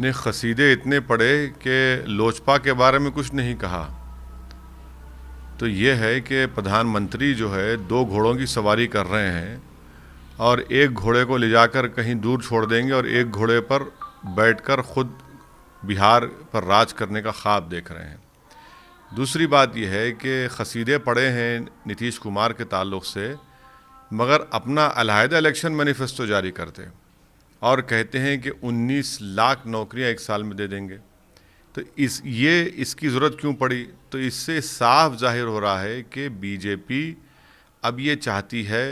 ने कसीदे इतने पढ़े कि लोजपा के बारे में कुछ नहीं कहा। तो ये है कि प्रधानमंत्री जो है दो घोड़ों की सवारी कर रहे हैं और एक घोड़े को ले जाकर कहीं दूर छोड़ देंगे और एक घोड़े पर बैठकर खुद बिहार पर राज करने का ख्वाब देख रहे हैं। दूसरी बात यह है कि कसीदे पढ़े हैं नीतीश कुमार के ताल्लुक़ से, मगर अपना अलहदा इलेक्शन मैनिफेस्टो जारी करते और कहते हैं कि 19 लाख नौकरियां एक साल में दे देंगे। तो इसकी ज़रूरत क्यों पड़ी? तो इससे साफ जाहिर हो रहा है कि बीजेपी अब ये चाहती है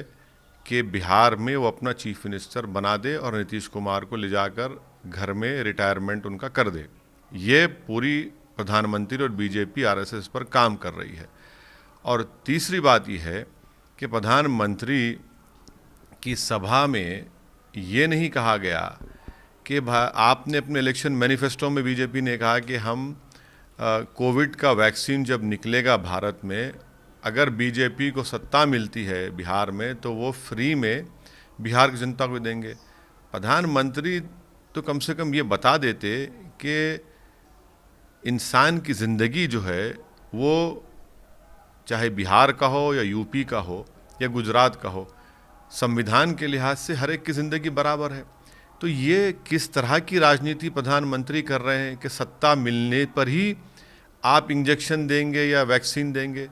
कि बिहार में वो अपना चीफ मिनिस्टर बना दे और नीतीश कुमार को ले जाकर घर में रिटायरमेंट उनका कर दे। ये पूरी प्रधानमंत्री और बीजेपी आरएसएस पर काम कर रही है। और तीसरी बात यह है कि प्रधानमंत्री की सभा में ये नहीं कहा गया कि आपने अपने इलेक्शन मैनिफेस्टो में बीजेपी ने कहा कि हम कोविड का वैक्सीन जब निकलेगा भारत में, अगर बीजेपी को सत्ता मिलती है बिहार में तो वो फ्री में बिहार की जनता को देंगे। प्रधानमंत्री तो कम से कम ये बता देते कि इंसान की ज़िंदगी जो है वो चाहे बिहार का हो या यूपी का हो या गुजरात का हो, संविधान के लिहाज से हर एक की ज़िंदगी बराबर है। तो ये किस तरह की राजनीति प्रधानमंत्री कर रहे हैं कि सत्ता मिलने पर ही आप इंजेक्शन देंगे या वैक्सीन देंगे?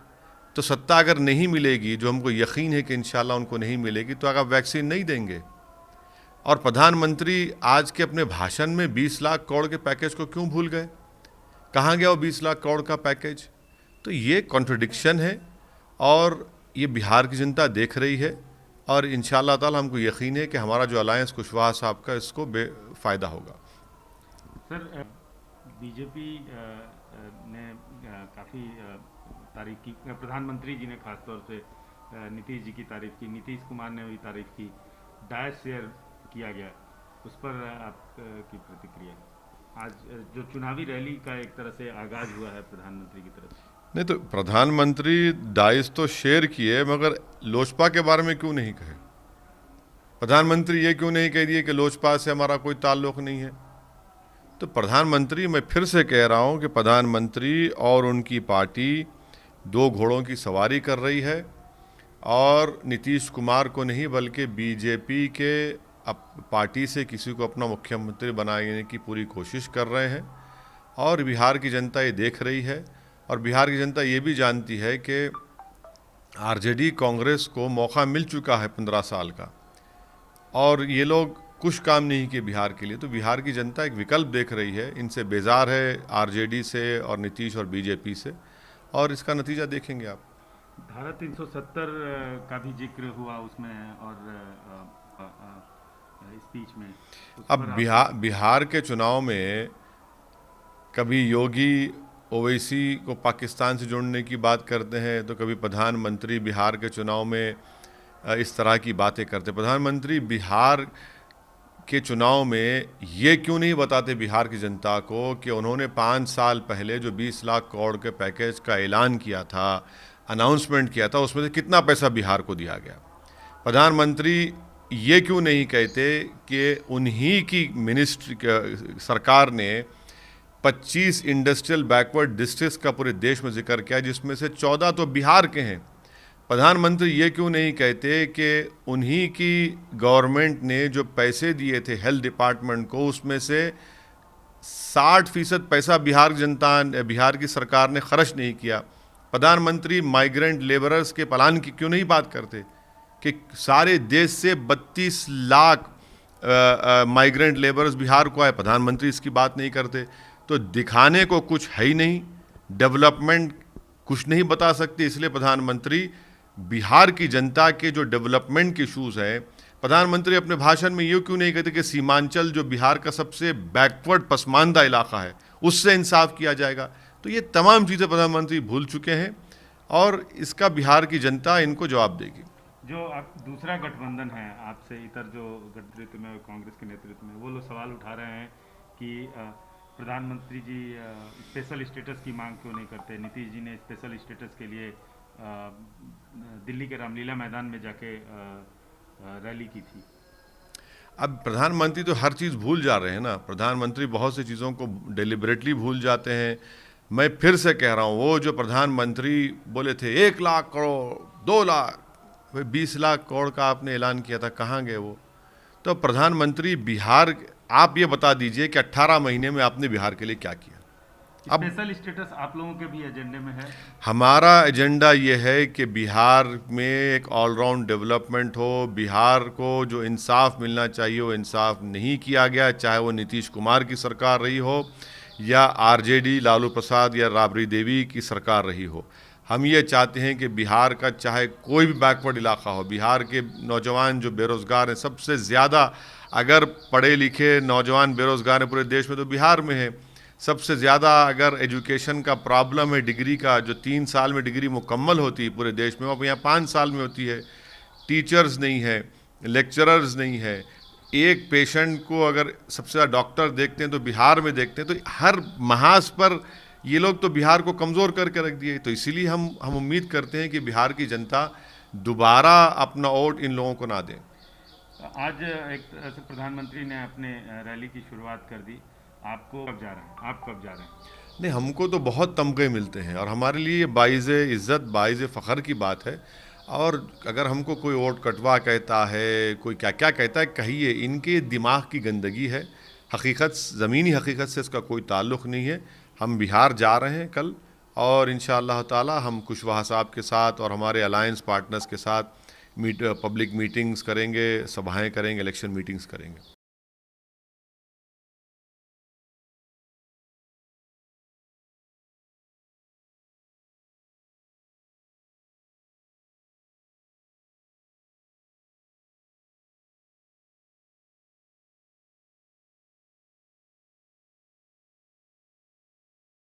तो सत्ता अगर नहीं मिलेगी, जो हमको यकीन है कि इंशाल्लाह उनको नहीं मिलेगी, तो अगर आप वैक्सीन नहीं देंगे। और प्रधानमंत्री आज के अपने भाषण में 20 लाख करोड़ के पैकेज को क्यों भूल गए? कहाँ गया वो 20 लाख करोड़ का पैकेज? तो ये कॉन्ट्रडिक्शन है और ये बिहार की जनता देख रही है और इंशाअल्लाह ताला हमको यकीन है कि हमारा जो अलायंस कुशवाहा साहब का इसको बेफ़ायदा होगा। सर, बीजेपी ने काफ़ी तारीफ की, प्रधानमंत्री जी ने खासतौर से नीतीश जी की तारीफ की, नीतीश कुमार ने भी तारीफ की, डायस शेयर किया गया, उस पर आपकी प्रतिक्रिया? आज जो चुनावी रैली का एक तरह से आगाज हुआ है प्रधानमंत्री की तरफ से। नहीं तो प्रधानमंत्री डाइस तो शेयर किए, मगर लोजपा के बारे में क्यों नहीं कहे? प्रधानमंत्री ये क्यों नहीं कह दिए कि लोजपा से हमारा कोई ताल्लुक़ नहीं है? तो प्रधानमंत्री, मैं फिर से कह रहा हूँ कि प्रधानमंत्री और उनकी पार्टी दो घोड़ों की सवारी कर रही है और नीतीश कुमार को नहीं बल्कि बीजेपी के पार्टी से किसी को अपना मुख्यमंत्री बनाने की पूरी कोशिश कर रहे हैं। और बिहार की जनता ये देख रही है और बिहार की जनता ये भी जानती है कि आरजेडी कांग्रेस को मौका मिल चुका है 15 साल का और ये लोग कुछ काम नहीं किए बिहार के लिए। तो बिहार की जनता एक विकल्प देख रही है, इनसे बेजार है आरजेडी से और नीतीश और बीजेपी से, और इसका नतीजा देखेंगे आप। धारा 370 का भी जिक्र हुआ उसमें और स्पीच में। अब बिहार के चुनाव में कभी योगी ओवैसी को पाकिस्तान से जोड़ने की बात करते हैं तो कभी प्रधानमंत्री बिहार के चुनाव में इस तरह की बातें करते। प्रधानमंत्री बिहार के चुनाव में ये क्यों नहीं बताते बिहार की जनता को कि उन्होंने 5 साल पहले जो 20 लाख करोड़ के पैकेज का ऐलान किया था, अनाउंसमेंट किया था, उसमें से कितना पैसा बिहार को दिया गया? प्रधानमंत्री ये क्यों नहीं कहते कि उन्हीं की मिनिस्ट्री सरकार ने 25 इंडस्ट्रियल बैकवर्ड डिस्ट्रिक्ट्स का पूरे देश में जिक्र किया, जिसमें से 14 तो बिहार के हैं? प्रधानमंत्री ये क्यों नहीं कहते कि उन्हीं की गवर्नमेंट ने जो पैसे दिए थे हेल्थ डिपार्टमेंट को, उसमें से 60% पैसा बिहार की सरकार ने खर्च नहीं किया? प्रधानमंत्री माइग्रेंट लेबरर्स के प्लान की क्यों नहीं बात करते कि सारे देश से 32 लाख माइग्रेंट लेबरर्स बिहार को आए? प्रधानमंत्री इसकी बात नहीं करते। तो दिखाने को कुछ है ही नहीं, डेवलपमेंट कुछ नहीं बता सकते, इसलिए प्रधानमंत्री बिहार की जनता के जो डेवलपमेंट के इशूज़ हैं, प्रधानमंत्री अपने भाषण में ये क्यों नहीं कहते कि सीमांचल जो बिहार का सबसे बैकवर्ड पसमानदा इलाका है उससे इंसाफ किया जाएगा? तो ये तमाम चीज़ें प्रधानमंत्री भूल चुके हैं और इसका बिहार की जनता इनको जवाब देगी। जो आप दूसरा गठबंधन है आपसे इतर जो नेतृत्व में कांग्रेस के नेतृत्व में, वो लोग सवाल उठा रहे हैं कि प्रधानमंत्री जी स्पेशल स्टेटस की मांग क्यों नहीं करते? नीतीश जी ने स्पेशल स्टेटस के लिए दिल्ली के रामलीला मैदान में जाके रैली की थी। अब प्रधानमंत्री तो हर चीज़ भूल जा रहे हैं ना, प्रधानमंत्री बहुत सी चीज़ों को डेलिबरेटली भूल जाते हैं। मैं फिर से कह रहा हूँ, वो जो प्रधानमंत्री बोले थे 1 लाख करोड़, 2 लाख, भाई 20 लाख करोड़ का आपने ऐलान किया था, कहाँ गए वो? तो प्रधानमंत्री बिहार, आप ये बता दीजिए कि 18 महीने में आपने बिहार के लिए क्या किया? अब स्पेशल स्टेटस आप लोगों के भी एजेंडे में है? हमारा एजेंडा ये है कि बिहार में एक ऑलराउंड डेवलपमेंट हो। बिहार को जो इंसाफ मिलना चाहिए वो इंसाफ नहीं किया गया, चाहे वो नीतीश कुमार की सरकार रही हो या आरजेडी लालू प्रसाद या राबड़ी देवी की सरकार रही हो। हम ये चाहते हैं कि बिहार का चाहे कोई भी बैकवर्ड इलाका हो, बिहार के नौजवान जो बेरोज़गार हैं, सबसे ज़्यादा अगर पढ़े लिखे नौजवान बेरोज़गार हैं पूरे देश में तो बिहार में है। सबसे ज़्यादा अगर एजुकेशन का प्रॉब्लम है, डिग्री का, जो 3 साल में डिग्री मुकम्मल होती है पूरे देश में, वो यहाँ 5 साल में होती है। टीचर्स नहीं है, लेक्चरर्स नहीं है। एक पेशेंट को अगर सबसे ज़्यादा डॉक्टर देखते हैं तो बिहार में देखते हैं, तो हर महाज पर ये लोग तो बिहार को कमज़ोर करके रख दिए। तो इसीलिए हम उम्मीद करते हैं कि बिहार की जनता दोबारा अपना वोट इन लोगों को ना दें। आज एक तरह से प्रधानमंत्री ने अपने रैली की शुरुआत कर दी, आपको कब जा रहे हैं, आप कब जा रहे हैं? नहीं, हमको तो बहुत तमगे मिलते हैं और हमारे लिए ये बाइज़ इज़्ज़त, बाइज़ फ़ख्र की बात है। और अगर हमको कोई वोट कटवा कहता है, कोई क्या क्या कहता है, कहिए, इनके दिमाग की गंदगी है। हकीकत, ज़मीनी हकीकत से इसका कोई ताल्लुक़ नहीं है। हम बिहार जा रहे हैं कल, और इंशाअल्लाह ताला हम कुशवाहा साहब के साथ और हमारे अलायंस पार्टनर्स के साथ पब्लिक मीटिंग्स करेंगे, सभाएं करेंगे, इलेक्शन मीटिंग्स करेंगे।